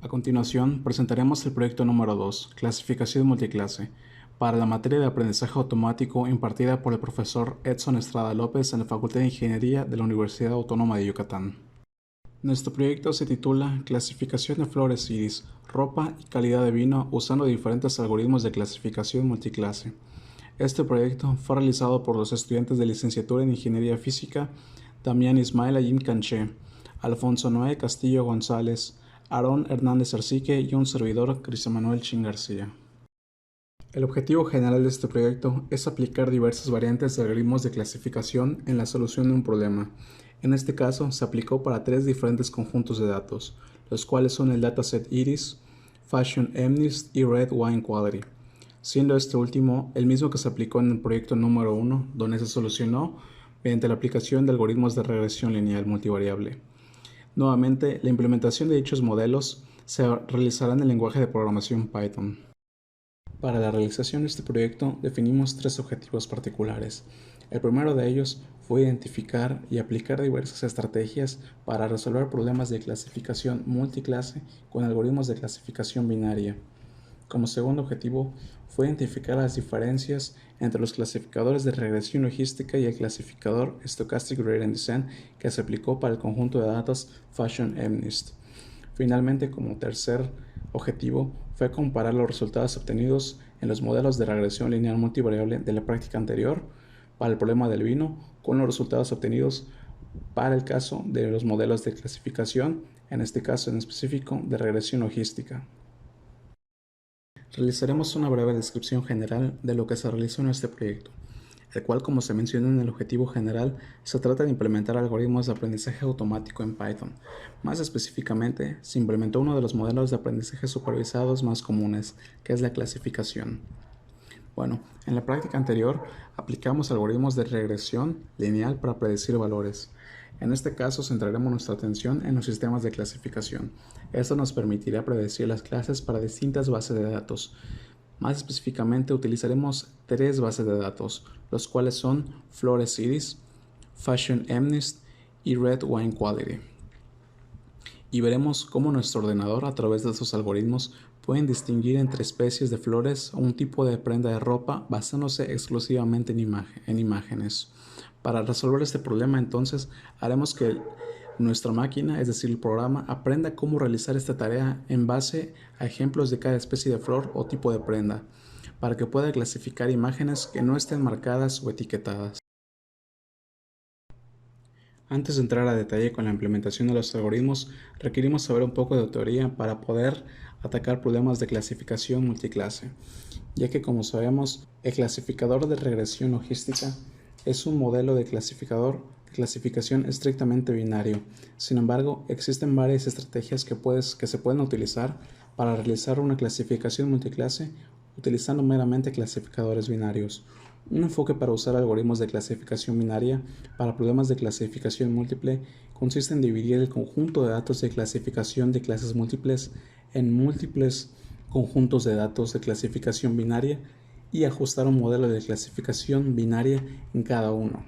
A continuación, presentaremos el proyecto número 2, Clasificación multiclase, para la materia de aprendizaje automático impartida por el profesor Edson Estrada López en la Facultad de Ingeniería de la Universidad Autónoma de Yucatán. Nuestro proyecto se titula Clasificación de flores iris, ropa y calidad de vino usando diferentes algoritmos de clasificación multiclase. Este proyecto fue realizado por los estudiantes de licenciatura en Ingeniería Física Damián Ismael Ayín Canché, Alfonso Noé Castillo González, Aarón Hernández Arcique y un servidor, Cristian Manuel Chin García. El objetivo general de este proyecto es aplicar diversas variantes de algoritmos de clasificación en la solución de un problema. En este caso, se aplicó para tres diferentes conjuntos de datos, los cuales son el dataset Iris, Fashion MNIST y Red Wine Quality, siendo este último el mismo que se aplicó en el proyecto número 1, donde se solucionó mediante la aplicación de algoritmos de regresión lineal multivariable. Nuevamente, la implementación de dichos modelos se realizará en el lenguaje de programación Python. Para la realización de este proyecto definimos tres objetivos particulares. El primero de ellos fue identificar y aplicar diversas estrategias para resolver problemas de clasificación multiclase con algoritmos de clasificación binaria. Como segundo objetivo fue identificar las diferencias entre los clasificadores de regresión logística y el clasificador Stochastic Gradient Descent que se aplicó para el conjunto de datos Fashion MNIST. Finalmente, como tercer objetivo fue comparar los resultados obtenidos en los modelos de regresión lineal multivariable de la práctica anterior para el problema del vino con los resultados obtenidos para el caso de los modelos de clasificación, en este caso en específico de regresión logística. Realizaremos una breve descripción general de lo que se realizó en este proyecto, el cual, como se menciona en el objetivo general, se trata de implementar algoritmos de aprendizaje automático en Python. Más específicamente, se implementó uno de los modelos de aprendizaje supervisados más comunes, que es la clasificación. Bueno, en la práctica anterior aplicamos algoritmos de regresión lineal para predecir valores. En este caso centraremos nuestra atención en los sistemas de clasificación. Esto nos permitirá predecir las clases para distintas bases de datos. Más específicamente utilizaremos tres bases de datos, los cuales son Flores Iris, Fashion MNIST y Red Wine Quality. Y veremos cómo nuestro ordenador a través de estos algoritmos pueden distinguir entre especies de flores o un tipo de prenda de ropa basándose exclusivamente en imágenes. Para resolver este problema entonces haremos que nuestra máquina, es decir el programa, aprenda cómo realizar esta tarea en base a ejemplos de cada especie de flor o tipo de prenda, para que pueda clasificar imágenes que no estén marcadas o etiquetadas. Antes de entrar a detalle con la implementación de los algoritmos, requerimos saber un poco de teoría para poder atacar problemas de clasificación multiclase, ya que como sabemos, el clasificador de regresión logística es un modelo de clasificación estrictamente binario. Sin embargo, existen varias estrategias que se pueden utilizar para realizar una clasificación multiclase utilizando meramente clasificadores binarios. Un enfoque para usar algoritmos de clasificación binaria para problemas de clasificación múltiple consiste en dividir el conjunto de datos de clasificación de clases múltiples en múltiples conjuntos de datos de clasificación binaria y ajustar un modelo de clasificación binaria en cada uno.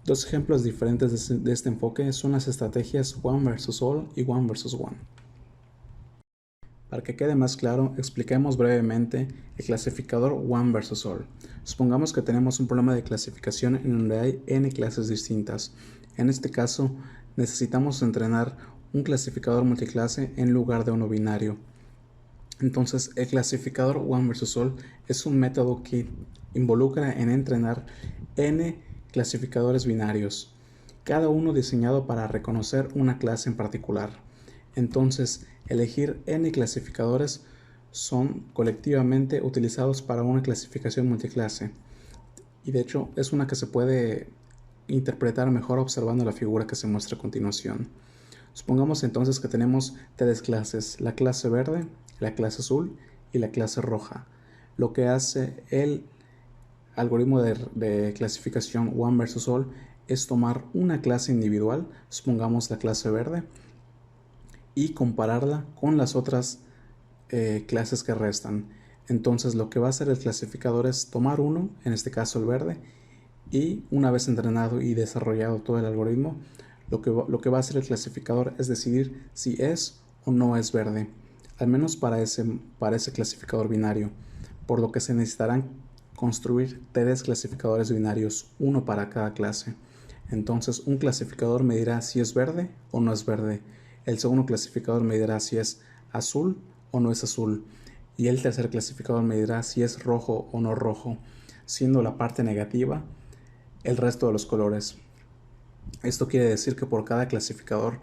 Dos ejemplos diferentes de este enfoque son las estrategias One versus All y One versus One. Para que quede más claro, expliquemos brevemente el clasificador One versus All. Supongamos que tenemos un problema de clasificación en donde hay n clases distintas. En este caso, necesitamos entrenar un clasificador multiclase en lugar de uno binario. Entonces, el clasificador One versus All es un método que involucra en entrenar n clasificadores binarios, cada uno diseñado para reconocer una clase en particular. Entonces, elegir n clasificadores son colectivamente utilizados para una clasificación multiclase. Y de hecho, es una que se puede interpretar mejor observando la figura que se muestra a continuación. Supongamos entonces que tenemos tres clases, la clase verde, la clase azul y la clase roja. Lo que hace el algoritmo de clasificación One versus All es tomar una clase individual, supongamos la clase verde, y compararla con las otras clases que restan. Entonces lo que va a hacer el clasificador es tomar uno, en este caso el verde, y una vez entrenado y desarrollado todo el algoritmo, lo que va a hacer el clasificador es decidir si es o no es verde. al menos para ese clasificador binario, por lo que se necesitarán construir 3 clasificadores binarios, uno para cada clase. Entonces, un clasificador me dirá si es verde o no es verde. El segundo clasificador me dirá si es azul o no es azul. Y el tercer clasificador me dirá si es rojo o no rojo, siendo la parte negativa el resto de los colores. Esto quiere decir que por cada clasificador,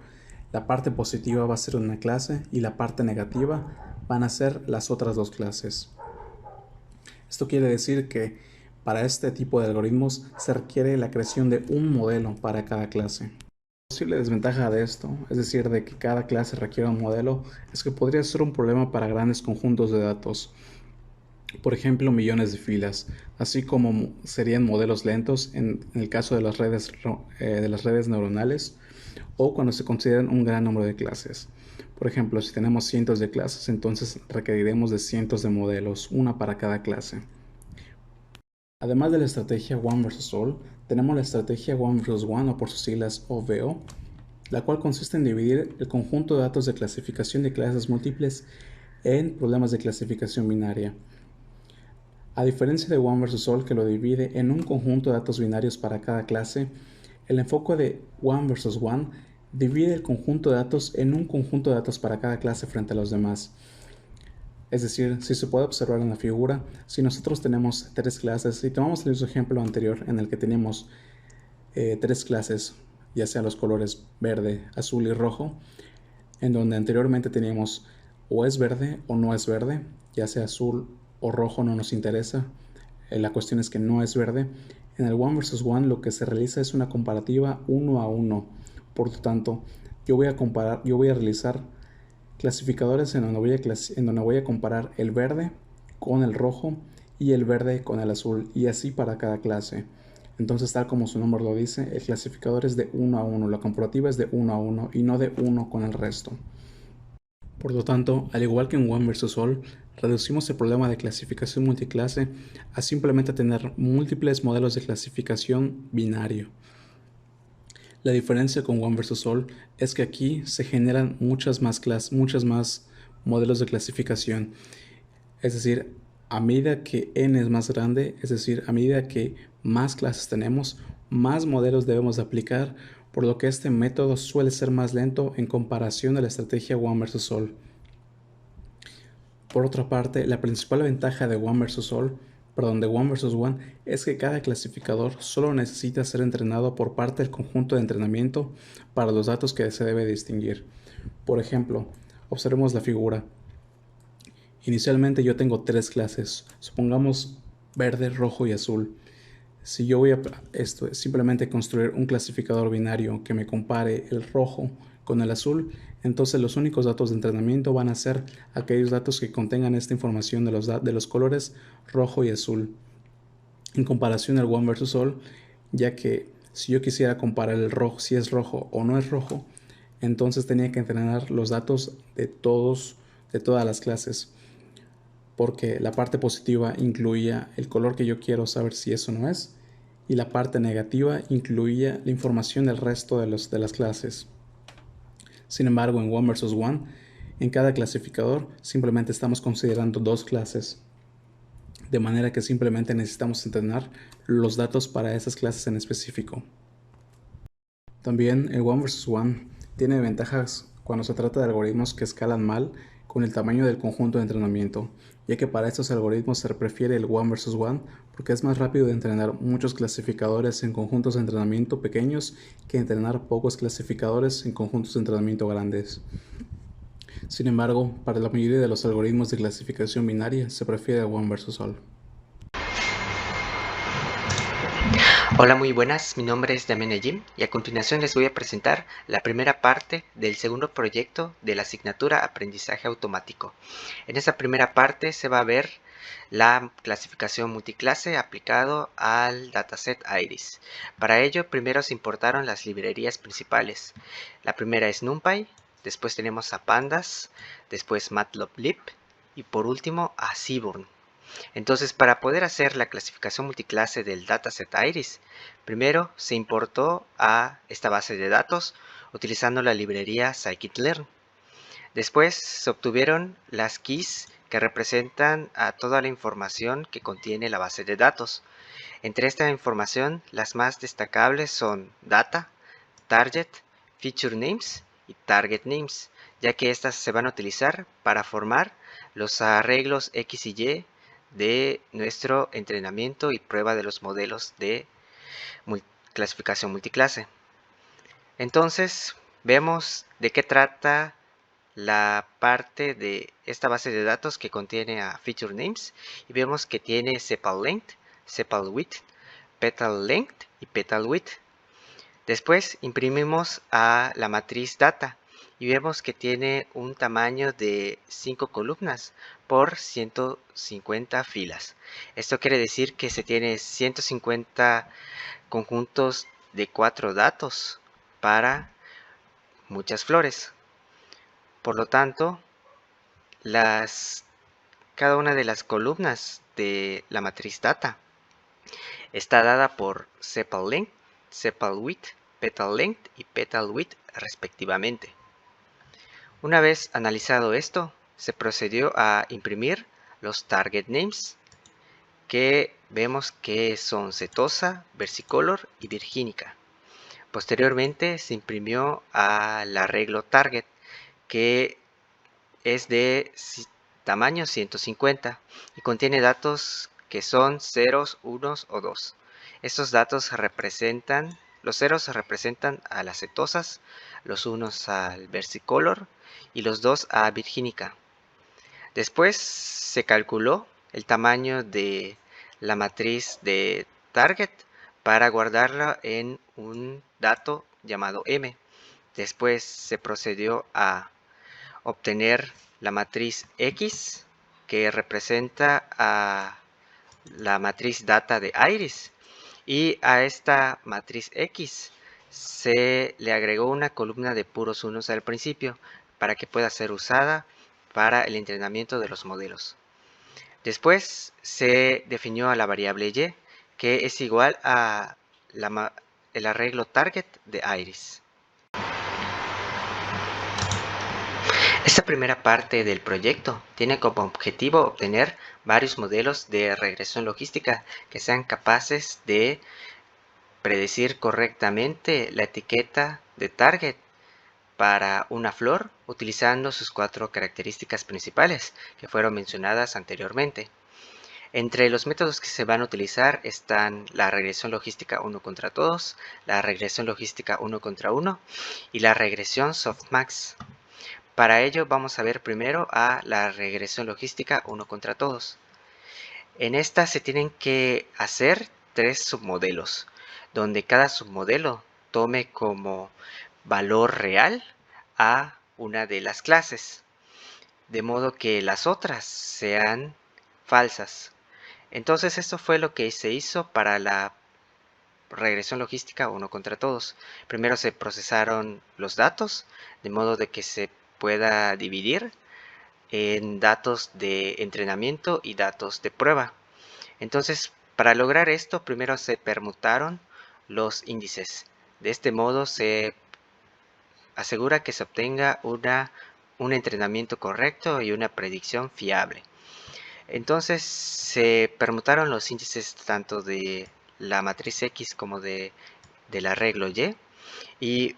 la parte positiva va a ser una clase y la parte negativa van a ser las otras 2 clases. Esto quiere decir que para este tipo de algoritmos se requiere la creación de un modelo para cada clase. La posible desventaja de esto, es decir, de que cada clase requiera un modelo, es que podría ser un problema para grandes conjuntos de datos, por ejemplo, millones de filas, así como serían modelos lentos en el caso de las redes neuronales o cuando se consideran un gran número de clases. Por ejemplo, si tenemos cientos de clases, entonces requeriremos de cientos de modelos, una para cada clase. Además de la estrategia One versus All, tenemos la estrategia One versus One, o por sus siglas OVO, la cual consiste en dividir el conjunto de datos de clasificación de clases múltiples en problemas de clasificación binaria. A diferencia de One versus All, que lo divide en un conjunto de datos binarios para cada clase, el enfoque de One versus One divide el conjunto de datos en un conjunto de datos para cada clase frente a los demás. Es decir, si se puede observar en la figura, si nosotros tenemos 3 clases, y tomamos el mismo ejemplo anterior en el que teníamos 3 clases, ya sea los colores verde, azul y rojo, en donde anteriormente teníamos o es verde o no es verde, ya sea azul o rojo no nos interesa, la cuestión es que no es verde. En el One versus One lo que se realiza es una comparativa 1 a 1, por lo tanto yo voy a realizar clasificadores en donde voy a comparar el verde con el rojo y el verde con el azul, y así para cada clase. Entonces, tal como su nombre lo dice, el clasificador es de 1 a 1, la comparativa es de 1 a 1 y no de 1 con el resto. Por lo tanto, al igual que en One versus All, reducimos el problema de clasificación multiclase a simplemente tener múltiples modelos de clasificación binario. La diferencia con One versus All es que aquí se generan muchas más modelos de clasificación. Es decir, a medida que n es más grande, es decir, a medida que más clases tenemos, más modelos debemos de aplicar, por lo que este método suele ser más lento en comparación a la estrategia One versus All. Por otra parte, la principal ventaja de One versus One es que cada clasificador solo necesita ser entrenado por parte del conjunto de entrenamiento para los datos que se debe distinguir. Por ejemplo, observemos la figura. Inicialmente yo tengo 3 clases, supongamos verde, rojo y azul. Si yo voy a simplemente construir un clasificador binario que me compare el rojo con el azul, entonces los únicos datos de entrenamiento van a ser aquellos datos que contengan esta información de los colores rojo y azul. En comparación al One versus All, ya que si yo quisiera comparar el rojo, si es rojo o no es rojo, entonces tenía que entrenar los datos de todas las clases, porque la parte positiva incluía el color que yo quiero saber si eso no es, y la parte negativa incluía la información del resto de las clases. Sin embargo, en One versus One, en cada clasificador simplemente estamos considerando 2 clases, de manera que simplemente necesitamos entrenar los datos para esas clases en específico. También el One versus One tiene ventajas cuando se trata de algoritmos que escalan mal con el tamaño del conjunto de entrenamiento, ya que para estos algoritmos se prefiere el One versus One porque es más rápido de entrenar muchos clasificadores en conjuntos de entrenamiento pequeños que entrenar pocos clasificadores en conjuntos de entrenamiento grandes. Sin embargo, para la mayoría de los algoritmos de clasificación binaria se prefiere el One versus All. Hola, muy buenas, mi nombre es Damián Ejim y a continuación les voy a presentar la primera parte del segundo proyecto de la asignatura Aprendizaje Automático. En esta primera parte se va a ver la clasificación multiclase aplicado al dataset IRIS. Para ello, primero se importaron las librerías principales. La primera es NumPy, después tenemos a Pandas, después Matplotlib y por último a Seaborn. Entonces, para poder hacer la clasificación multiclase del dataset IRIS, primero se importó a esta base de datos utilizando la librería scikit-learn. Después se obtuvieron las keys que representan a toda la información que contiene la base de datos. Entre esta información, las más destacables son data, target, feature names y target names, ya que estas se van a utilizar para formar los arreglos X y Y de nuestro entrenamiento y prueba de los modelos de clasificación multiclase. Entonces, vemos de qué trata la parte de esta base de datos que contiene a feature names y vemos que tiene sepal length, sepal width, petal length y petal width. Después imprimimos a la matriz data y vemos que tiene un tamaño de 5 columnas por 150 filas. Esto quiere decir que se tiene 150 conjuntos de 4 datos para muchas flores. Por lo tanto, cada una de las columnas de la matriz data está dada por sepal length, sepal width, petal length y petal width respectivamente. Una vez analizado esto, se procedió a imprimir los target names, que vemos que son setosa, versicolor y virgínica. Posteriormente se imprimió al arreglo target, que es de tamaño 150 y contiene datos que son ceros, unos o dos. Estos datos los ceros representan a las cetosas, los unos al versicolor y los dos a virgínica. Después se calculó el tamaño de la matriz de target para guardarla en un dato llamado M. Después se procedió a obtener la matriz X, que representa a la matriz data de Iris, y a esta matriz X se le agregó una columna de puros unos al principio para que pueda ser usada para el entrenamiento de los modelos. Después se definió a la variable Y, que es igual a el arreglo target de Iris. Esta primera parte del proyecto tiene como objetivo obtener varios modelos de regresión logística que sean capaces de predecir correctamente la etiqueta de target para una flor utilizando sus 4 características principales que fueron mencionadas anteriormente. Entre los métodos que se van a utilizar están la regresión logística 1 contra todos, la regresión logística 1 contra 1 y la regresión softmax. Para ello vamos a ver primero a la regresión logística 1 contra todos. En esta se tienen que hacer 3 submodelos, donde cada submodelo tome como valor real a una de las clases, de modo que las otras sean falsas. Entonces esto fue lo que se hizo para la regresión logística 1 contra todos. Primero se procesaron los datos, de modo de que se pueda dividir en datos de entrenamiento y datos de prueba. Entonces, para lograr esto, primero se permutaron los índices. De este modo se asegura que se obtenga un entrenamiento correcto y una predicción fiable. Entonces se permutaron los índices tanto de la matriz X como del arreglo y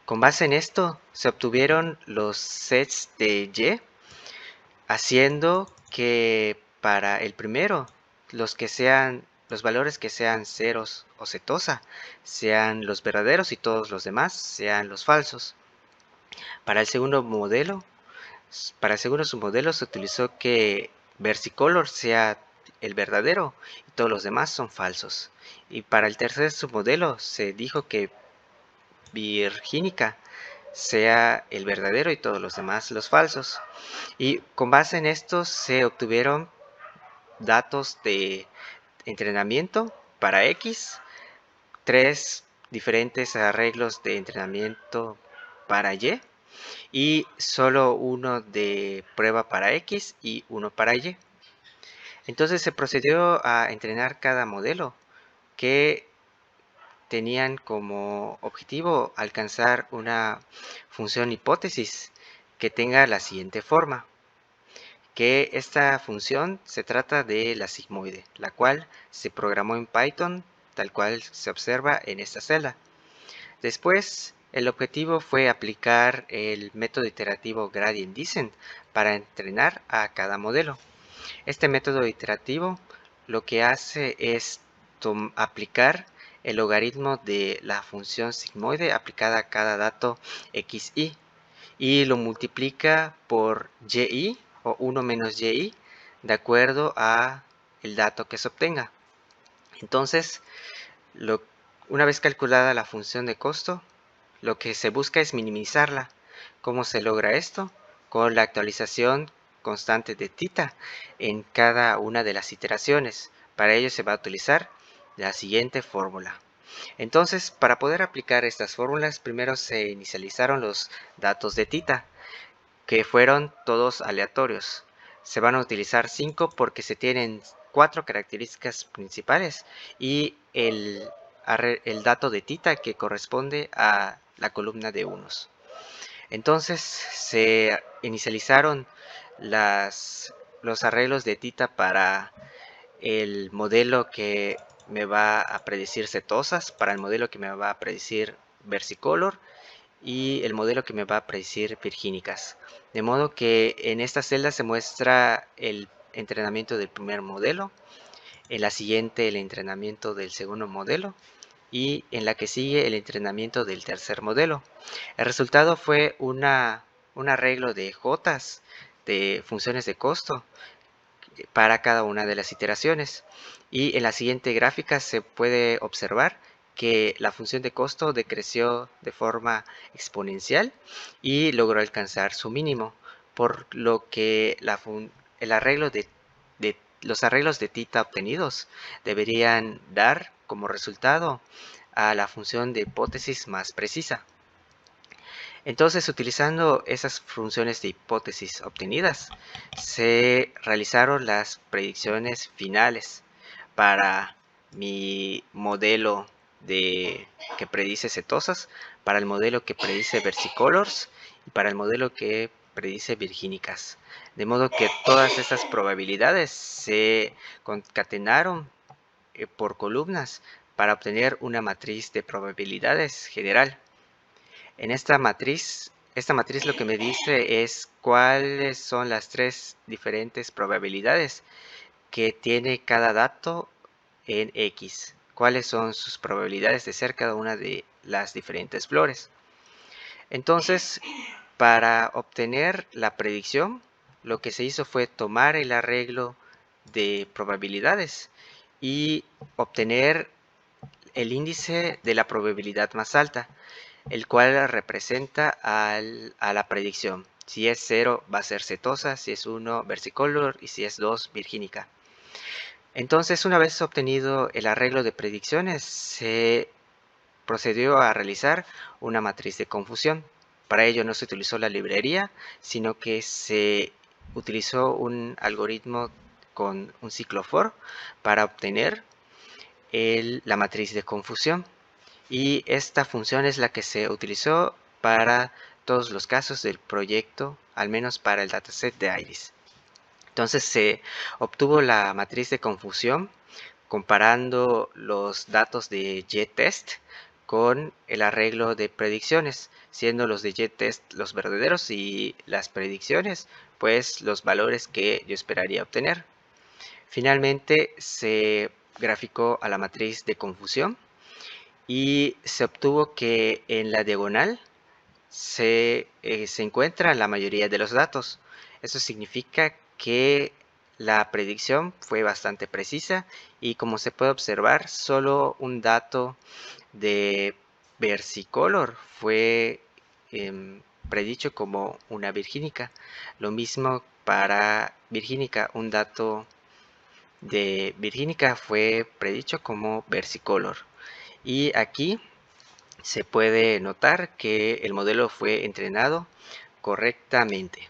con base en esto se obtuvieron los sets de Y, haciendo que para el primero los valores que sean ceros o setosa sean los verdaderos y todos los demás sean los falsos. Para el segundo submodelo se utilizó que versicolor sea el verdadero y todos los demás son falsos. Y para el tercer submodelo se dijo que virgínica sea el verdadero y todos los demás los falsos. Y con base en esto se obtuvieron datos de entrenamiento para X, 3 diferentes arreglos de entrenamiento para y solo uno de prueba para X y uno para Y. Entonces se procedió a entrenar cada modelo, que tenían como objetivo alcanzar una función hipótesis que tenga la siguiente forma, que esta función se trata de la sigmoide, la cual se programó en Python tal cual se observa en esta celda. Después, el objetivo fue aplicar el método iterativo gradient descent para entrenar a cada modelo. Este método iterativo lo que hace es aplicar el logaritmo de la función sigmoide aplicada a cada dato xi y lo multiplica por yi o 1 menos yi de acuerdo a el dato que se obtenga. Entonces, una vez calculada la función de costo, lo que se busca es minimizarla. ¿Cómo se logra esto? Con la actualización constante de θ en cada una de las iteraciones. Para ello se va a utilizar la siguiente fórmula. Entonces, para poder aplicar estas fórmulas, primero se inicializaron los datos de θ, que fueron todos aleatorios. Se van a utilizar 5 porque se tienen 4 características principales y el dato de θ que corresponde a la columna de unos. Entonces se inicializaron los arreglos de θ para el modelo que me va a predecir cetosas, para el modelo que me va a predecir versicolor y el modelo que me va a predecir virgínicas. De modo que en esta celda se muestra el entrenamiento del primer modelo, en la siguiente el entrenamiento del segundo modelo y en la que sigue el entrenamiento del tercer modelo. El resultado fue un arreglo de jotas de funciones de costo para cada una de las iteraciones. Y en la siguiente gráfica se puede observar que la función de costo decreció de forma exponencial y logró alcanzar su mínimo, por lo que el arreglo los arreglos de θ obtenidos deberían dar como resultado a la función de hipótesis más precisa. Entonces, utilizando esas funciones de hipótesis obtenidas, se realizaron las predicciones finales para mi modelo que predice cetosas, para el modelo que predice versicolors y para el modelo que predice virgínicas. De modo que todas estas probabilidades se concatenaron por columnas para obtener una matriz de probabilidades general. En esta matriz lo que me dice es cuáles son las 3 diferentes probabilidades que tiene cada dato en X. Cuáles son sus probabilidades de ser cada una de las diferentes flores. Entonces, para obtener la predicción, lo que se hizo fue tomar el arreglo de probabilidades y obtener el índice de la probabilidad más alta, el cual representa a la predicción. Si es 0 va a ser cetosa, si es 1 versicolor y si es 2 virgínica. Entonces, una vez obtenido el arreglo de predicciones, se procedió a realizar una matriz de confusión. Para ello no se utilizó la librería, sino que se utilizó un algoritmo con un ciclo for para obtener la matriz de confusión. Y esta función es la que se utilizó para todos los casos del proyecto, al menos para el dataset de Iris. Entonces se obtuvo la matriz de confusión comparando los datos de YTest con el arreglo de predicciones, siendo los de YTest los verdaderos y las predicciones pues los valores que yo esperaría obtener. Finalmente se graficó a la matriz de confusión y se obtuvo que en la diagonal se encuentra la mayoría de los datos. Eso significa que la predicción fue bastante precisa y, como se puede observar, solo un dato de versicolor fue predicho como una virgínica. Lo mismo para virgínica, un dato de virgínica fue predicho como versicolor. Y aquí se puede notar que el modelo fue entrenado correctamente.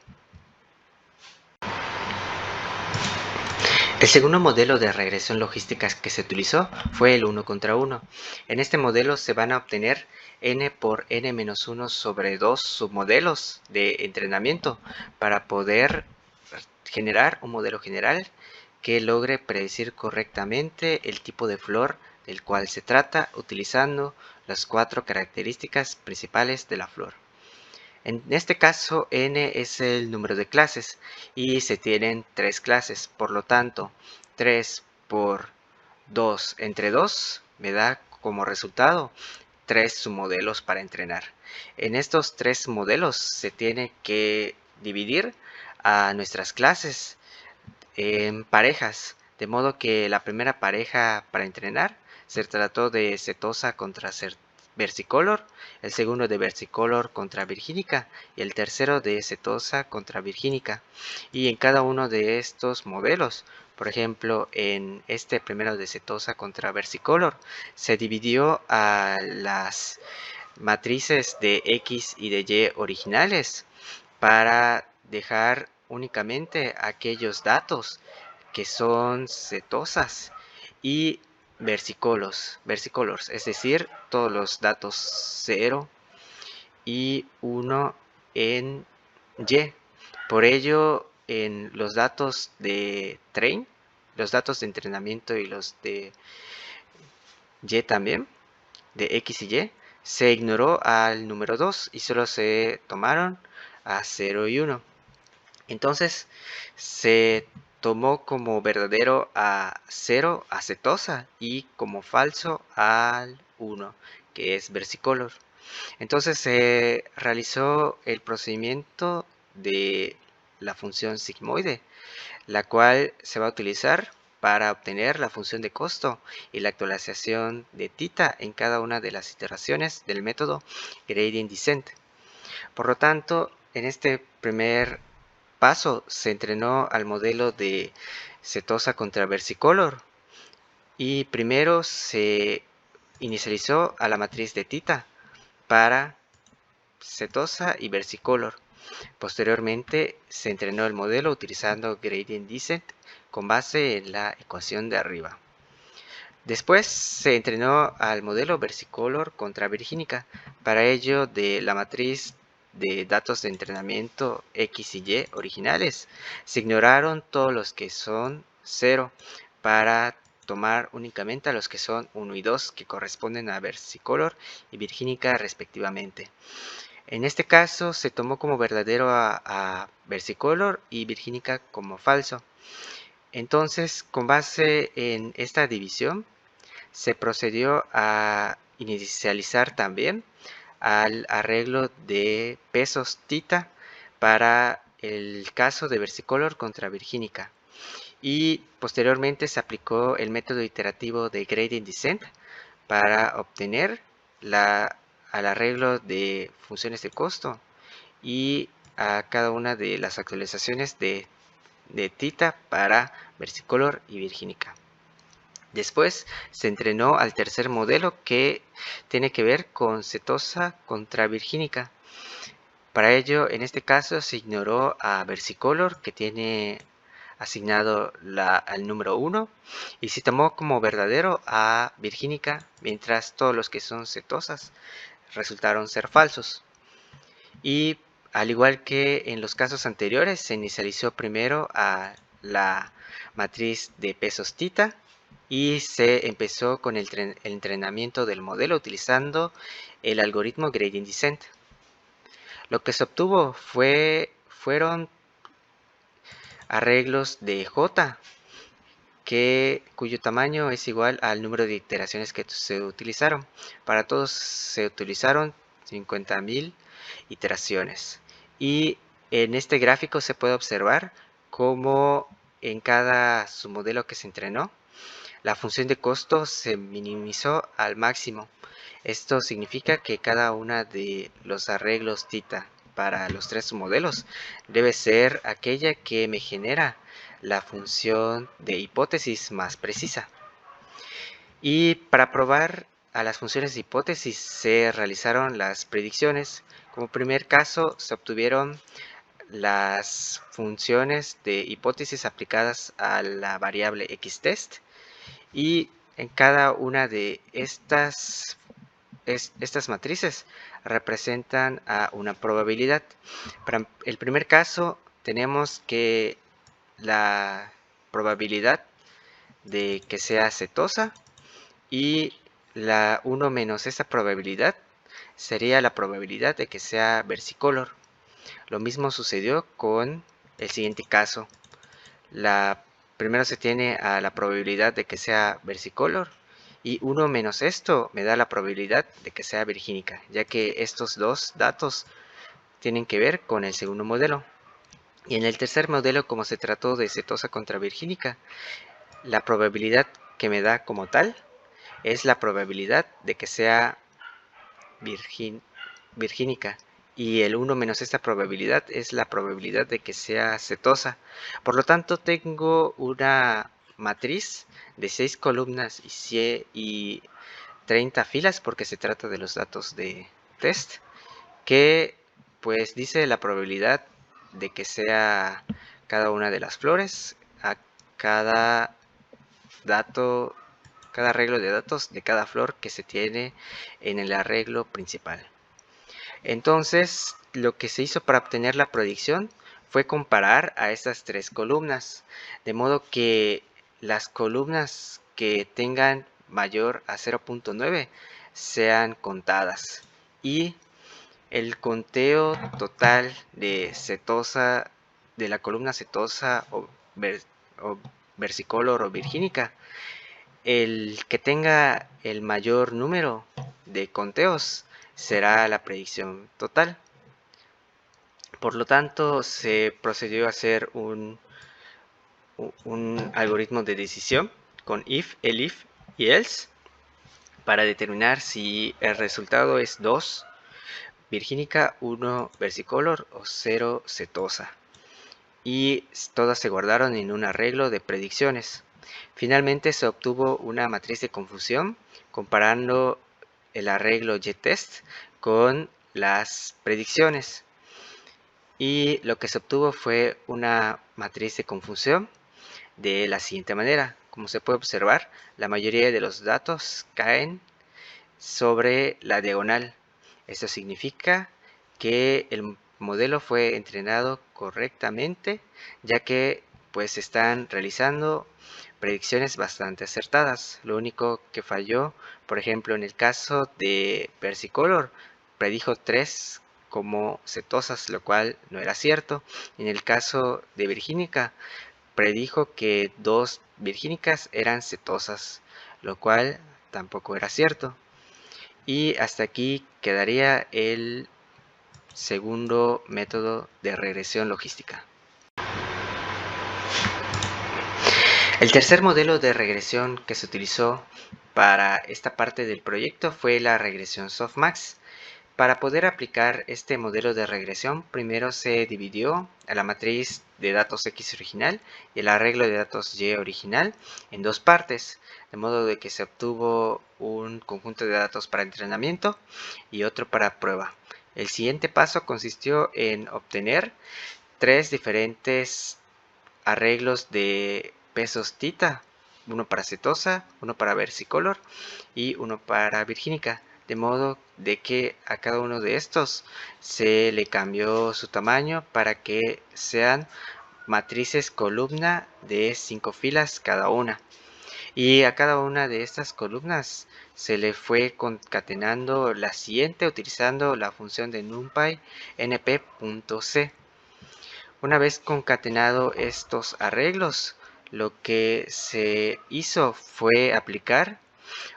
El segundo modelo de regresión logística que se utilizó fue el 1 contra 1. En este modelo se van a obtener n por n-1 sobre 2 submodelos de entrenamiento para poder generar un modelo general que logre predecir correctamente el tipo de flor del cual se trata utilizando las 4 características principales de la flor. En este caso, n es el número de clases y se tienen 3 clases, por lo tanto, 3 por 2 entre 2 me da como resultado 3 submodelos para entrenar. En estos 3 modelos se tiene que dividir a nuestras clases en parejas, de modo que la primera pareja para entrenar se trató de Setosa contra Versicolor, el segundo de Versicolor contra Virgínica y el tercero de Setosa contra Virgínica. Y en cada uno de estos modelos, por ejemplo, en este primero de Setosa contra Versicolor, se dividió a las matrices de X y de Y originales para dejar únicamente aquellos datos que son setosas y versicolors, es decir, todos los datos 0 y 1 en Y. Por ello, en los datos de train, los datos de entrenamiento y los de Y también, de X y Y, se ignoró al número 2 y solo se tomaron a 0 y 1. Entonces se tomó como verdadero a 0 a Setosa y como falso al 1, que es versicolor. Entonces se realizó el procedimiento de la función sigmoide, la cual se va a utilizar para obtener la función de costo y la actualización de tita en cada una de las iteraciones del método gradient descent. Por lo tanto, en este primer paso se entrenó al modelo de Setosa contra Versicolor y primero se inicializó a la matriz de tita para Setosa y Versicolor. Posteriormente se entrenó el modelo utilizando gradient descent con base en la ecuación de arriba. Después se entrenó al modelo Versicolor contra Virgínica. Para ello, de la matriz de datos de entrenamiento X y Y originales, se ignoraron todos los que son 0 para tomar únicamente a los que son 1 y 2, que corresponden a Versicolor y Virgínica respectivamente. En este caso se tomó como verdadero a Versicolor y Virgínica como falso. Entonces, con base en esta división, se procedió a inicializar también al arreglo de pesos tita para el caso de Versicolor contra Virgínica. Y posteriormente se aplicó el método iterativo de gradient descent para obtener al arreglo de funciones de costo y a cada una de las actualizaciones de tita para Versicolor y Virgínica. Después se entrenó al tercer modelo que tiene que ver con Setosa contra Virgínica. Para ello, en este caso, se ignoró a Versicolor, que tiene asignado al número 1, y se tomó como verdadero a Virgínica, mientras todos los que son setosas resultaron ser falsos. Y al igual que en los casos anteriores, se inicializó primero a la matriz de pesos tita y se empezó con el entrenamiento del modelo utilizando el algoritmo gradient descent. Lo que se obtuvo fueron arreglos de J, cuyo tamaño es igual al número de iteraciones que se utilizaron. Para todos se utilizaron 50.000 iteraciones. Y en este gráfico se puede observar cómo en cada submodelo que se entrenó, la función de costo se minimizó al máximo. Esto significa que cada una de los arreglos tita para los 3 submodelos debe ser aquella que me genera la función de hipótesis más precisa. Y para probar a las funciones de hipótesis se realizaron las predicciones. Como primer caso se obtuvieron las funciones de hipótesis aplicadas a la variable xtest, y en cada una de estas matrices representan a una probabilidad. Para el primer caso tenemos que la probabilidad de que sea cetosa, y la 1 menos esa probabilidad sería la probabilidad de que sea versicolor. Lo mismo sucedió con el siguiente caso. Primero se tiene a la probabilidad de que sea versicolor, y 1 menos esto me da la probabilidad de que sea virgínica, ya que estos dos datos tienen que ver con el segundo modelo. Y en el tercer modelo, como se trató de cetosa contra virgínica, la probabilidad que me da como tal es la probabilidad de que sea virgínica, y el 1 menos esta probabilidad es la probabilidad de que sea cetosa. Por lo tanto, tengo una matriz de 6 columnas y 30 filas, porque se trata de los datos de test, que pues dice la probabilidad de que sea cada una de las flores a cada dato, cada arreglo de datos de cada flor que se tiene en el arreglo principal. Entonces, lo que se hizo para obtener la predicción fue comparar a estas tres columnas, de modo que las columnas que tengan mayor a 0.9 sean contadas, y el conteo total de cetosa, de la columna cetosa o versicolor o virgínica, el que tenga el mayor número de conteos será la predicción total. Por lo tanto, se procedió a hacer un algoritmo de decisión con if, elif y else para determinar si el resultado es 2 virgínica, 1 versicolor o 0 cetosa. Y todas se guardaron en un arreglo de predicciones. Finalmente se obtuvo una matriz de confusión comparando el arreglo YTest con las predicciones, y lo que se obtuvo fue una matriz de confusión de la siguiente manera. Como se puede observar, la mayoría de los datos caen sobre la diagonal. Esto significa que el modelo fue entrenado correctamente, ya que pues están realizando predicciones bastante acertadas. Lo único que falló, por ejemplo, en el caso de versicolor, predijo 3 como cetosas, lo cual no era cierto. En el caso de virgínica, predijo que 2 virgínicas eran cetosas, lo cual tampoco era cierto. Y hasta aquí quedaría el segundo método de regresión logística. El tercer modelo de regresión que se utilizó para esta parte del proyecto fue la regresión softmax. Para poder aplicar este modelo de regresión, primero se dividió a la matriz de datos X original y el arreglo de datos Y original en dos partes, de modo de que se obtuvo un conjunto de datos para entrenamiento y otro para prueba. El siguiente paso consistió en obtener 3 diferentes arreglos de pesos tita, uno para cetosa, uno para versicolor y uno para virgínica, de modo de que a cada uno de estos se le cambió su tamaño para que sean matrices columna de 5 filas cada una, y a cada una de estas columnas se le fue concatenando la siguiente utilizando la función de numpy np.c. Una vez concatenado estos arreglos, lo que se hizo fue aplicar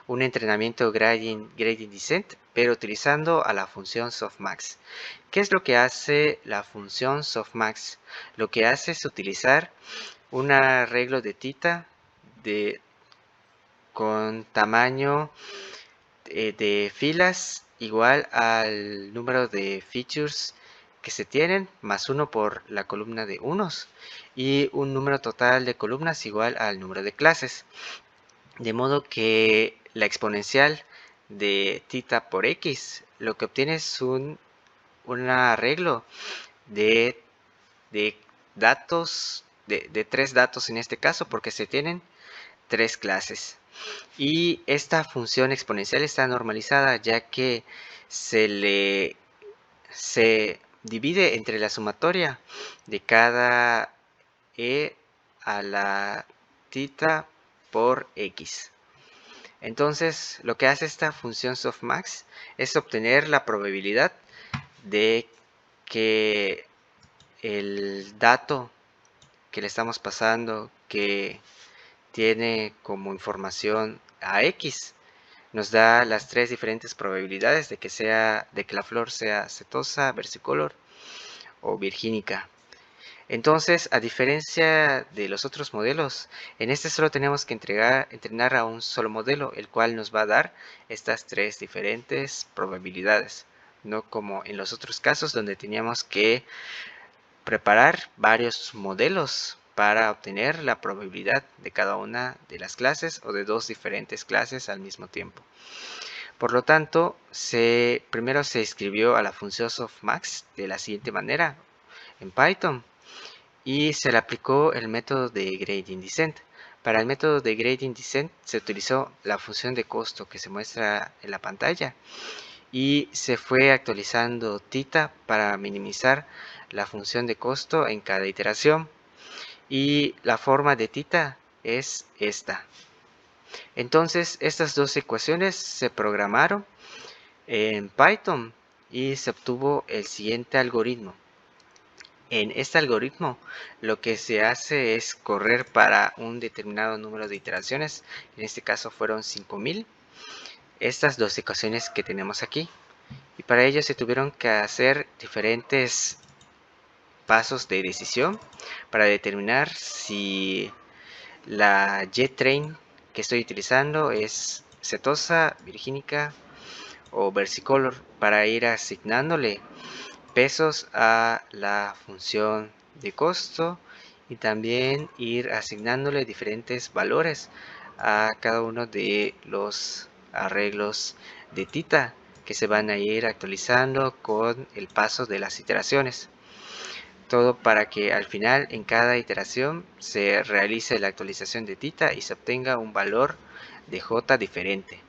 un entrenamiento gradient descent, pero utilizando a la función softmax. ¿Qué es lo que hace la función softmax? Lo que hace es utilizar un arreglo de tita con tamaño de filas igual al número de features que se tienen, más 1 por la columna de unos, y un número total de columnas igual al número de clases. De modo que la exponencial de tita por x lo que obtiene es un arreglo de de datos, de 3 datos en este caso, porque se tienen 3 clases. Y esta función exponencial está normalizada, ya que se divide entre la sumatoria de cada e a la tita por x. Entonces, lo que hace esta función softmax es obtener la probabilidad de que el dato que le estamos pasando, que tiene como información a x, nos da las 3 diferentes probabilidades de que la flor sea setosa, versicolor o virgínica. Entonces, a diferencia de los otros modelos, en este solo tenemos que entrenar a un solo modelo, el cual nos va a dar estas 3 diferentes probabilidades, no como en los otros casos donde teníamos que preparar varios modelos para obtener la probabilidad de cada una de las clases o de 2 diferentes clases al mismo tiempo. Por lo tanto, primero se escribió a la función softmax de la siguiente manera en Python y se le aplicó el método de gradient descent. Para el método de gradient descent se utilizó la función de costo que se muestra en la pantalla y se fue actualizando θ para minimizar la función de costo en cada iteración, y la forma de θ es esta. Entonces estas dos ecuaciones se programaron en Python y se obtuvo el siguiente algoritmo. En este algoritmo lo que se hace es correr para un determinado número de iteraciones, en este caso fueron 5000, estas dos ecuaciones que tenemos aquí, y para ello se tuvieron que hacer diferentes pasos de decisión para determinar si la JTrain que estoy utilizando es setosa, virgínica o versicolor, para ir asignándole pesos a la función de costo y también ir asignándole diferentes valores a cada uno de los arreglos de θ que se van a ir actualizando con el paso de las iteraciones. Todo para que al final en cada iteración se realice la actualización de θ y se obtenga un valor de j diferente.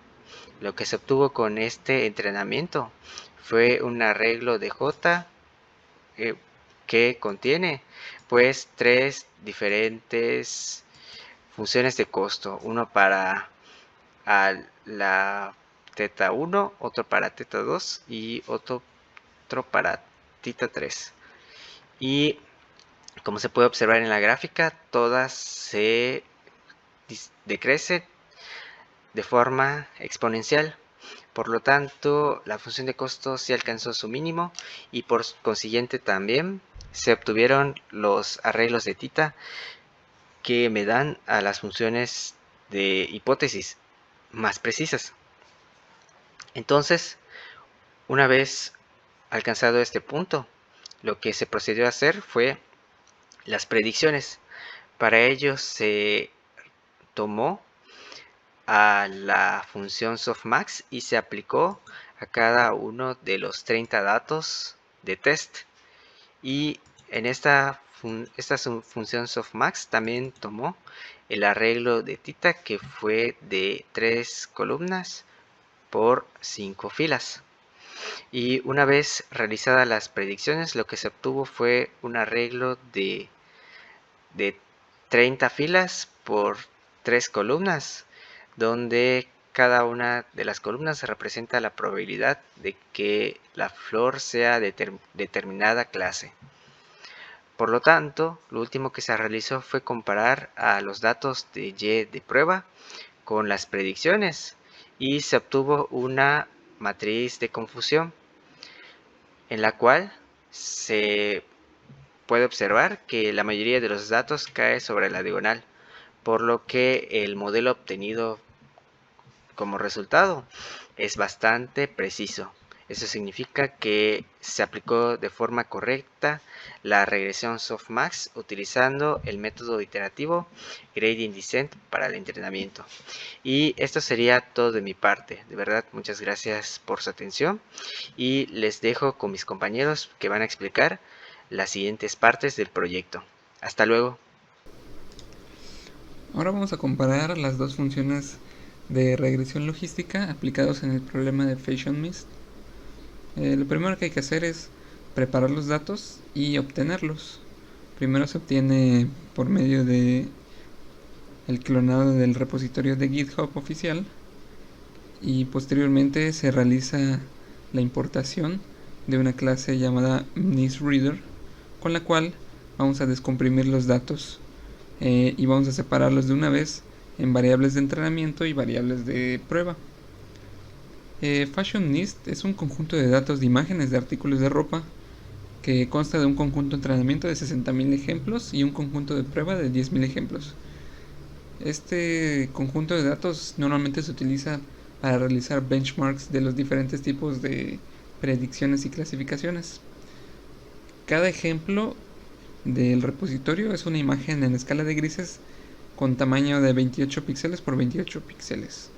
Lo que se obtuvo con este entrenamiento fue un arreglo de j que contiene pues 3 diferentes funciones de costo, uno para la θ1, otro para θ2 y otro para θ3. Y como se puede observar en la gráfica, todas se decrecen de forma exponencial. Por lo tanto, la función de costo sí alcanzó su mínimo y por consiguiente también se obtuvieron los arreglos de θ que me dan a las funciones de hipótesis más precisas. Entonces, una vez alcanzado este punto, lo que se procedió a hacer fue las predicciones. Para ello se tomó a la función softmax y se aplicó a cada uno de los 30 datos de test, y en esta función softmax también tomó el arreglo de θ que fue de 3 columnas por 5 filas, y una vez realizadas las predicciones lo que se obtuvo fue un arreglo de 30 filas por 3 columnas, donde cada una de las columnas representa la probabilidad de que la flor sea de determinada clase. Por lo tanto, lo último que se realizó fue comparar a los datos de Y de prueba con las predicciones y se obtuvo una matriz de confusión en la cual se puede observar que la mayoría de los datos cae sobre la diagonal, por lo que el modelo obtenido como resultado es bastante preciso. Eso significa que se aplicó de forma correcta la regresión softmax utilizando el método iterativo gradient descent para el entrenamiento. Y esto sería todo de mi parte. De verdad, muchas gracias por su atención y les dejo con mis compañeros que van a explicar las siguientes partes del proyecto. Hasta luego. Ahora vamos a comparar las dos funciones de regresión logística aplicados en el problema de Fashion Mist. Lo primero que hay que hacer es preparar los datos y obtenerlos. Primero se obtiene por medio de el clonado del repositorio de GitHub oficial y posteriormente se realiza la importación de una clase llamada MnistReader, con la cual vamos a descomprimir los datos y vamos a separarlos de una vez en variables de entrenamiento y variables de prueba. Fashionist es un conjunto de datos de imágenes de artículos de ropa que consta de un conjunto de entrenamiento de 60.000 ejemplos y un conjunto de prueba de 10.000 ejemplos. Este conjunto de datos normalmente se utiliza para realizar benchmarks de los diferentes tipos de predicciones y clasificaciones. Cada ejemplo del repositorio es una imagen en escala de grises con tamaño de 28 píxeles por 28 píxeles.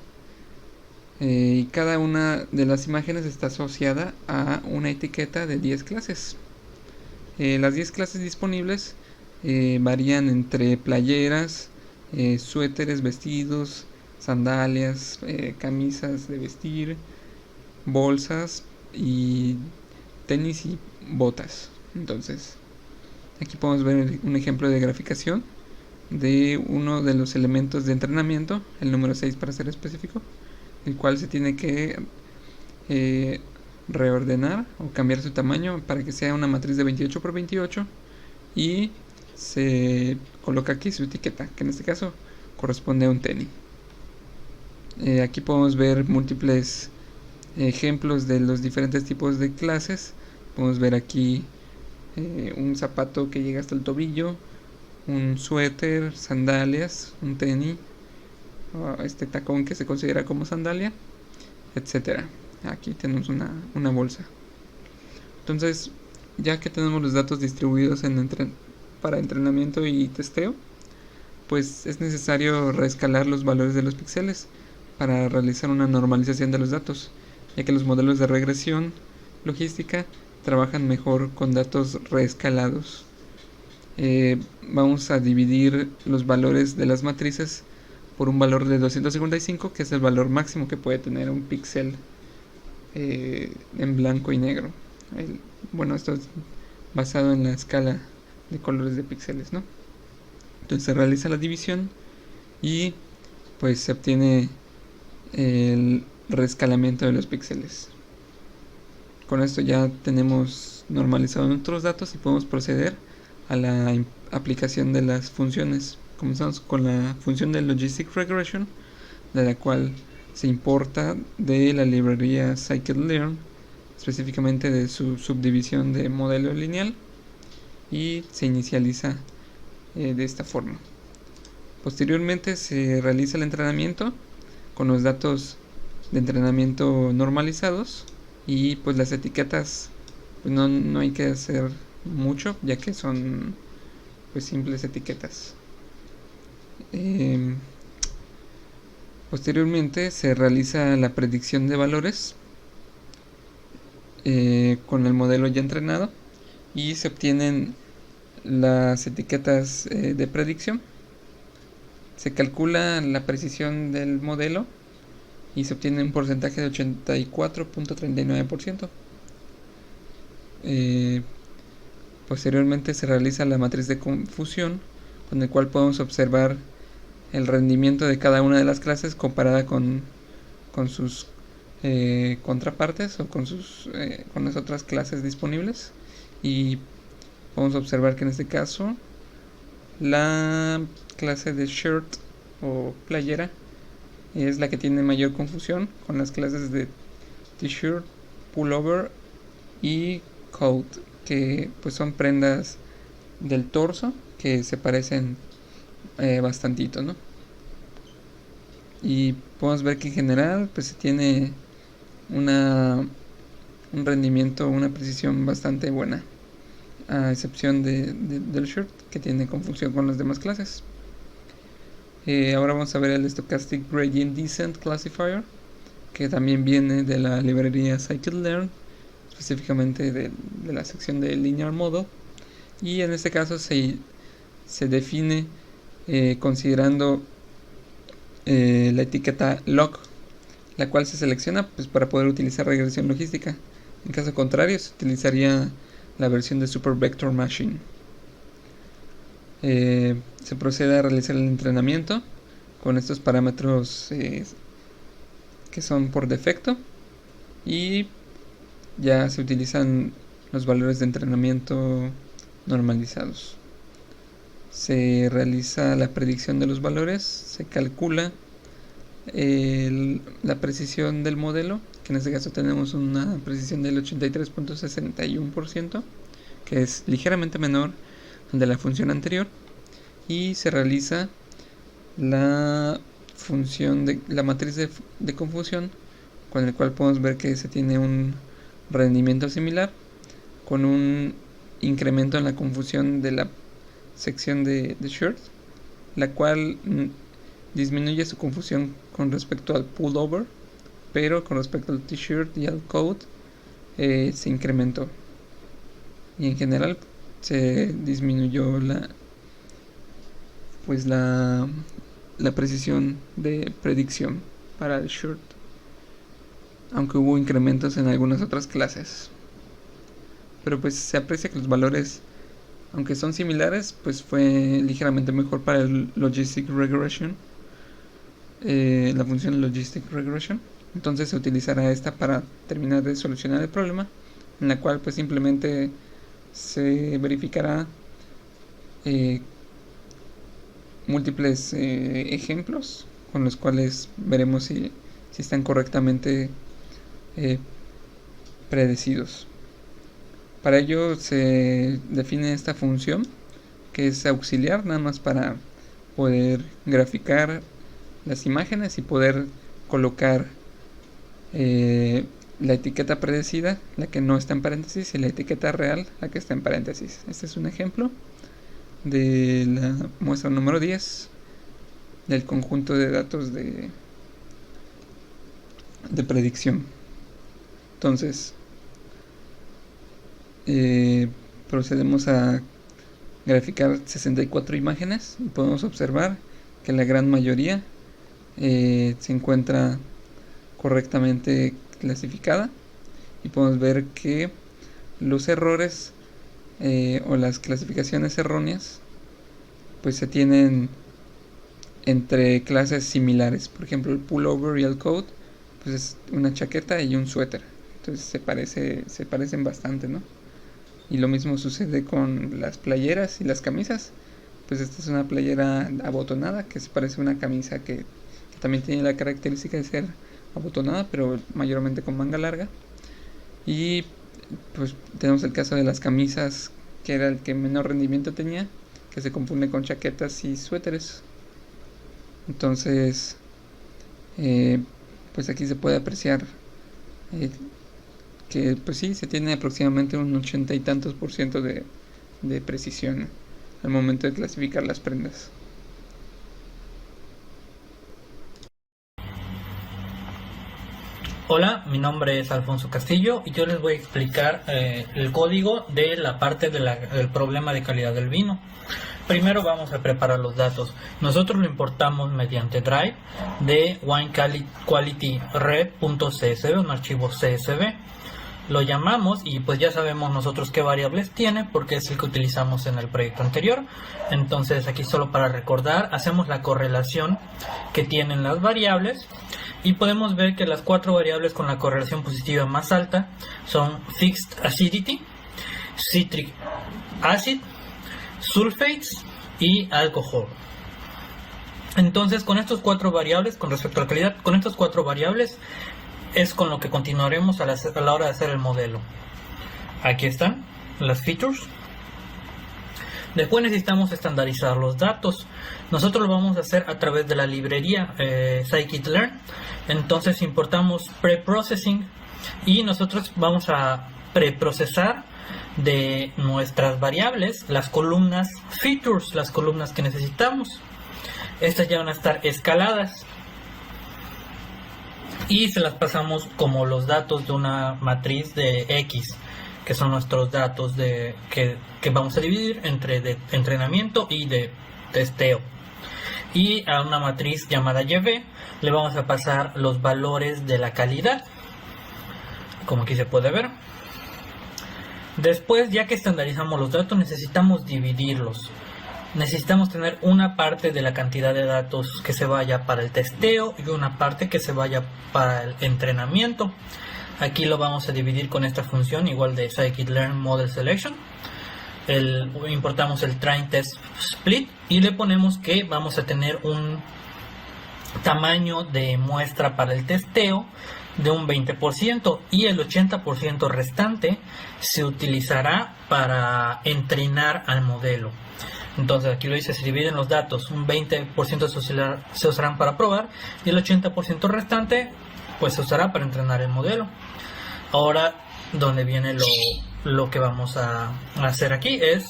Y cada una de las imágenes está asociada a una etiqueta de 10 clases. Las 10 clases disponibles varían entre playeras, suéteres, vestidos, sandalias, camisas de vestir, bolsas y tenis y botas. Entonces, aquí podemos ver un ejemplo de graficación de uno de los elementos de entrenamiento, el número 6 para ser específico, el cual se tiene que reordenar o cambiar su tamaño para que sea una matriz de 28 por 28 y se coloca aquí su etiqueta, que en este caso corresponde a un tenis. Aquí podemos ver múltiples ejemplos de los diferentes tipos de clases. Podemos ver aquí un zapato que llega hasta el tobillo, un suéter, sandalias, un tenis, este tacón que se considera como sandalia, etcétera. Aquí tenemos una bolsa. Entonces, ya que tenemos los datos distribuidos para entrenamiento y testeo, pues es necesario reescalar los valores de los píxeles para realizar una normalización de los datos, ya que los modelos de regresión logística trabajan mejor con datos reescalados. Vamos a dividir los valores de las matrices por un valor de 255, que es el valor máximo que puede tener un píxel en blanco y negro. Bueno, esto es basado en la escala de colores de píxeles, ¿no? Entonces se realiza la división y pues se obtiene el reescalamiento de los píxeles. Con esto ya tenemos normalizados nuestros datos y podemos proceder a la aplicación de las funciones. Comenzamos con la función de Logistic Regression, de la cual se importa de la librería scikit-learn, específicamente de su subdivisión de modelo lineal, y se inicializa de esta forma. Posteriormente se realiza el entrenamiento con los datos de entrenamiento normalizados y pues las etiquetas pues no hay que hacer mucho, ya que son pues simples etiquetas. Posteriormente se realiza la predicción de valores con el modelo ya entrenado y se obtienen las etiquetas de predicción. Se calcula la precisión del modelo y se obtiene un porcentaje de 84.39%. Posteriormente se realiza la matriz de confusión, con el cual podemos observar el rendimiento de cada una de las clases comparada con sus contrapartes o con las otras clases disponibles, y podemos observar que en este caso la clase de shirt o playera es la que tiene mayor confusión con las clases de t-shirt, pullover y coat, que pues son prendas del torso que se parecen bastantito, ¿no? Y podemos ver que en general pues se tiene un rendimiento, una precisión bastante buena, a excepción del shirt, que tiene confusión con las demás clases. Ahora vamos a ver el Stochastic Gradient Descent Classifier, que también viene de la librería scikit-learn, específicamente de la sección de Linear Model, y en este caso se define considerando la etiqueta log, la cual se selecciona pues, para poder utilizar regresión logística. En caso contrario, se utilizaría la versión de Super Vector Machine. Se procede a realizar el entrenamiento con estos parámetros que son por defecto, y ya se utilizan los valores de entrenamiento normalizados. Se realiza la predicción de los valores, se calcula la precisión del modelo, que en este caso tenemos una precisión del 83.61%, que es ligeramente menor de la función anterior, y se realiza la función de la matriz de confusión, con el cual podemos ver que se tiene un rendimiento similar, con un incremento en la confusión de la sección de shirt, la cual disminuye su confusión con respecto al pullover, pero con respecto al t-shirt y al coat se incrementó, y en general se disminuyó la precisión de predicción para el shirt, aunque hubo incrementos en algunas otras clases. Pero pues se aprecia que los valores, aunque son similares, pues fue ligeramente mejor para el Logistic Regression, la función Logistic Regression. Entonces se utilizará esta para terminar de solucionar el problema, en la cual pues simplemente se verificará múltiples ejemplos con los cuales veremos si están correctamente predecidos. Para ello se define esta función, que es auxiliar nada más para poder graficar las imágenes y poder colocar la etiqueta predecida, la que no está en paréntesis, y la etiqueta real, la que está en paréntesis. Este es un ejemplo de la muestra número 10 del conjunto de datos de predicción. Entonces procedemos a graficar 64 imágenes y podemos observar que la gran mayoría se encuentra correctamente clasificada, y podemos ver que los errores o las clasificaciones erróneas pues se tienen entre clases similares. Por ejemplo, el pullover y el coat pues es una chaqueta y un suéter, entonces se parecen bastante, ¿no? Y lo mismo sucede con las playeras y las camisas. Pues esta es una playera abotonada que se parece a una camisa que también tiene la característica de ser abotonada, pero mayormente con manga larga. Y pues tenemos el caso de las camisas, que era el que menor rendimiento tenía, que se confunde con chaquetas y suéteres. Entonces pues aquí se puede apreciar que pues sí, se tiene aproximadamente un 80 y tantos % de precisión al momento de clasificar las prendas. Hola, mi nombre es Alfonso Castillo y yo les voy a explicar el código de la parte del problema de calidad del vino. Primero vamos a preparar los datos. Nosotros lo importamos mediante Drive de winequalityred.csv, un archivo CSV. Lo llamamos y pues ya sabemos nosotros qué variables tiene, porque es el que utilizamos en el proyecto anterior. Entonces aquí solo para recordar, hacemos la correlación que tienen las variables y podemos ver que las 4 variables con la correlación positiva más alta son Fixed Acidity, Citric Acid, Sulfates y Alcohol. Entonces con estas 4 variables, con respecto a la calidad, con estas 4 variables es con lo que continuaremos a la hora de hacer el modelo. Aquí están las features. Después necesitamos estandarizar los datos. Nosotros lo vamos a hacer a través de la librería scikit-learn. Entonces importamos preprocessing y nosotros vamos a preprocesar de nuestras variables las columnas features, las columnas que necesitamos. Estas ya van a estar escaladas y se las pasamos como los datos de una matriz de X, que son nuestros datos que vamos a dividir entre de entrenamiento y de testeo. Y a una matriz llamada YV le vamos a pasar los valores de la calidad, como aquí se puede ver. Después, ya que estandarizamos los datos, necesitamos dividirlos. Necesitamos tener una parte de la cantidad de datos que se vaya para el testeo y una parte que se vaya para el entrenamiento. Aquí lo vamos a dividir con esta función igual de scikit-learn model selection. Importamos el train test split y le ponemos que vamos a tener un tamaño de muestra para el testeo de un 20% y el 80% restante se utilizará para entrenar al modelo. Entonces aquí lo dice, se dividen los datos, un 20% se usarán para probar y el 80% restante pues se usará para entrenar el modelo. Ahora, donde viene lo que vamos a hacer aquí es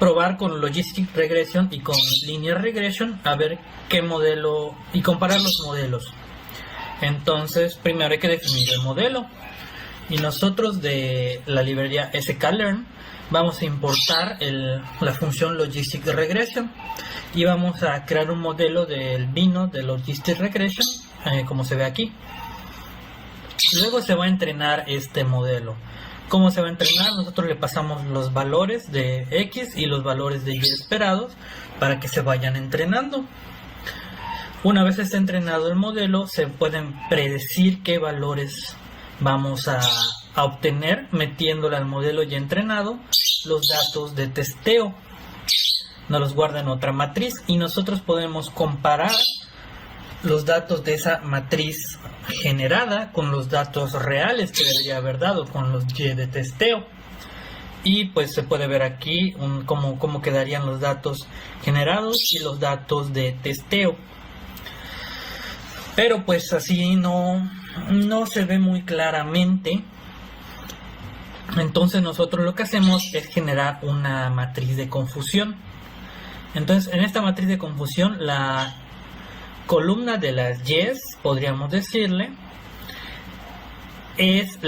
probar con Logistic Regression y con Linear Regression a ver qué modelo y comparar los modelos. Entonces primero hay que definir el modelo y nosotros de la librería sklearn vamos a importar la función Logistic Regression y vamos a crear un modelo del vino de Logistic Regression como se ve aquí. Luego se va a entrenar este modelo. ¿Cómo se va a entrenar? Nosotros le pasamos los valores de X y los valores de Y esperados para que se vayan entrenando. Una vez esté entrenado el modelo, se pueden predecir qué valores vamos a obtener metiéndole al modelo ya entrenado los datos de testeo. Nos los guarda en otra matriz y nosotros podemos comparar los datos de esa matriz generada con los datos reales que debería haber dado con los Y de testeo. Y pues se puede ver aquí cómo quedarían los datos generados y los datos de testeo. Pero pues así no se ve muy claramente. Entonces nosotros lo que hacemos es generar una matriz de confusión. Entonces en esta matriz de confusión la columna de las Y's, podríamos decirle, es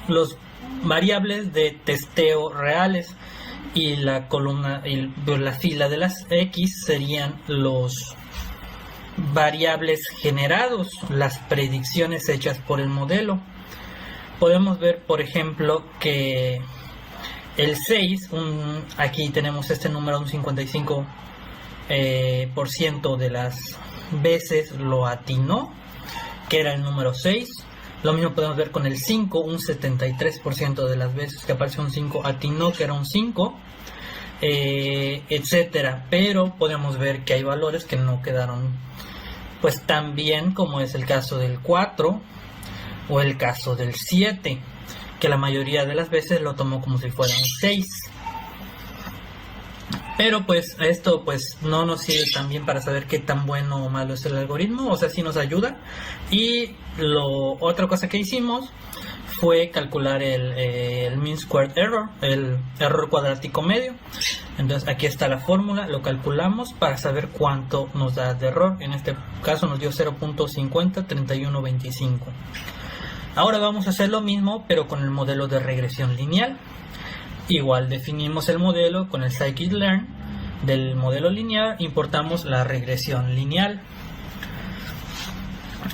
los variables de testeo reales y la columna y la fila de las X serían los variables generados, las predicciones hechas por el modelo. Podemos ver, por ejemplo, que el 6, aquí tenemos este número, un 55% de las veces lo atinó, que era el número 6. Lo mismo podemos ver con el 5, un 73% de las veces que aparece un 5 atinó que era un 5, etcétera. Pero podemos ver que hay valores que no quedaron pues tan bien, como es el caso del 4 o el caso del 7, que la mayoría de las veces lo tomó como si fuera un 6. Pero pues esto pues no nos sirve tan bien para saber qué tan bueno o malo es el algoritmo, o sea, sí nos ayuda. Y otra cosa que hicimos fue calcular el mean squared error, el error cuadrático medio. Entonces aquí está la fórmula, lo calculamos para saber cuánto nos da de error. En este caso nos dio 0.503125. Ahora vamos a hacer lo mismo pero con el modelo de regresión lineal. Igual definimos el modelo con el scikit-learn. Del modelo lineal importamos la regresión lineal.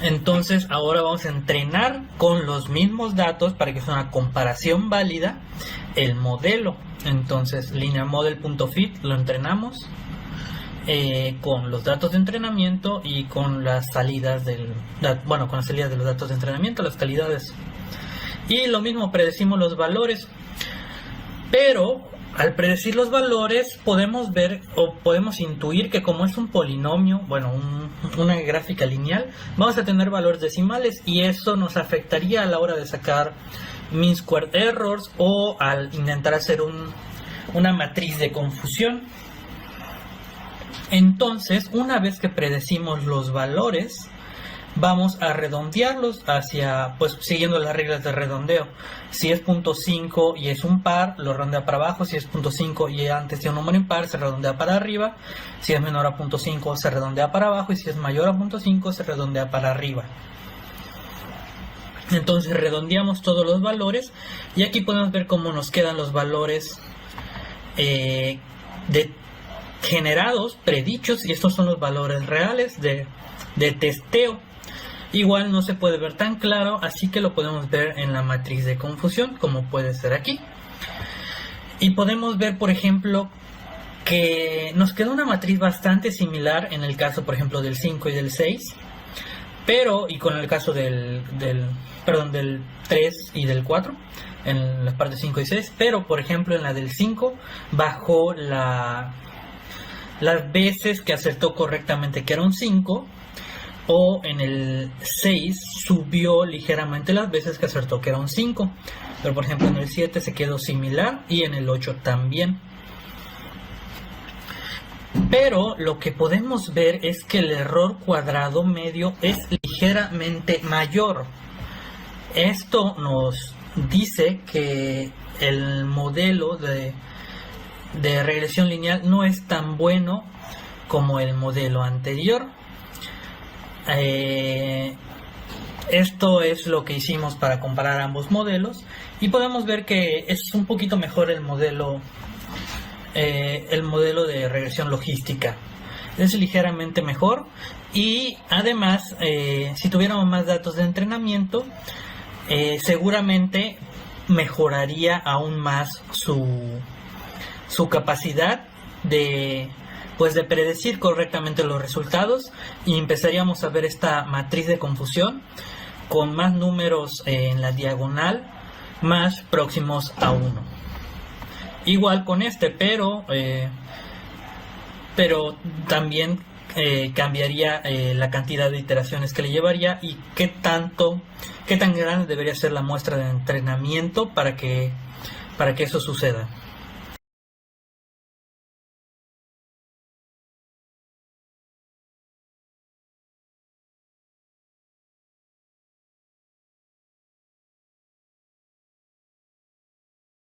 Entonces ahora vamos a entrenar con los mismos datos para que sea una comparación válida el modelo. Entonces linearmodel.fit lo entrenamos con los datos de entrenamiento y con las salidas con las salidas de los datos de entrenamiento, las calidades. Y lo mismo, predecimos los valores. Pero al predecir los valores podemos ver o podemos intuir que como es un polinomio, una gráfica lineal, vamos a tener valores decimales y eso nos afectaría a la hora de sacar mean squared errors o al intentar hacer una matriz de confusión. Entonces, una vez que predecimos los valores, vamos a redondearlos siguiendo las reglas de redondeo. Si es 0.5 y es un par, lo redondea para abajo. Si es 0.5 y antes tiene un número impar, se redondea para arriba. Si es menor a 0.5, se redondea para abajo. Y si es mayor a 0.5, se redondea para arriba. Entonces redondeamos todos los valores y aquí podemos ver cómo nos quedan los valores generados, predichos, y estos son los valores reales de testeo. Igual no se puede ver tan claro, así que lo podemos ver en la matriz de confusión, como puede ser aquí. Y podemos ver, por ejemplo, que nos queda una matriz bastante similar en el caso, por ejemplo, del 5 y del 6, pero, y con el caso del 3 y del 4, en las partes 5 y 6, pero, por ejemplo, en la del 5 bajó las veces que acertó correctamente que era un 5, o en el 6 subió ligeramente las veces que acertó que era un 5, pero por ejemplo en el 7 se quedó similar y en el 8 también. Pero lo que podemos ver es que el error cuadrado medio es ligeramente mayor. Esto nos dice que el modelo de regresión lineal no es tan bueno como el modelo anterior. Esto es lo que hicimos para comparar ambos modelos y podemos ver que es un poquito mejor el modelo de regresión logística. Es ligeramente mejor y además si tuviéramos más datos de entrenamiento seguramente mejoraría aún más su capacidad de predecir correctamente los resultados y empezaríamos a ver esta matriz de confusión con más números en la diagonal más próximos a 1. Igual con este, pero también cambiaría la cantidad de iteraciones que le llevaría y qué tan grande debería ser la muestra de entrenamiento para que eso suceda.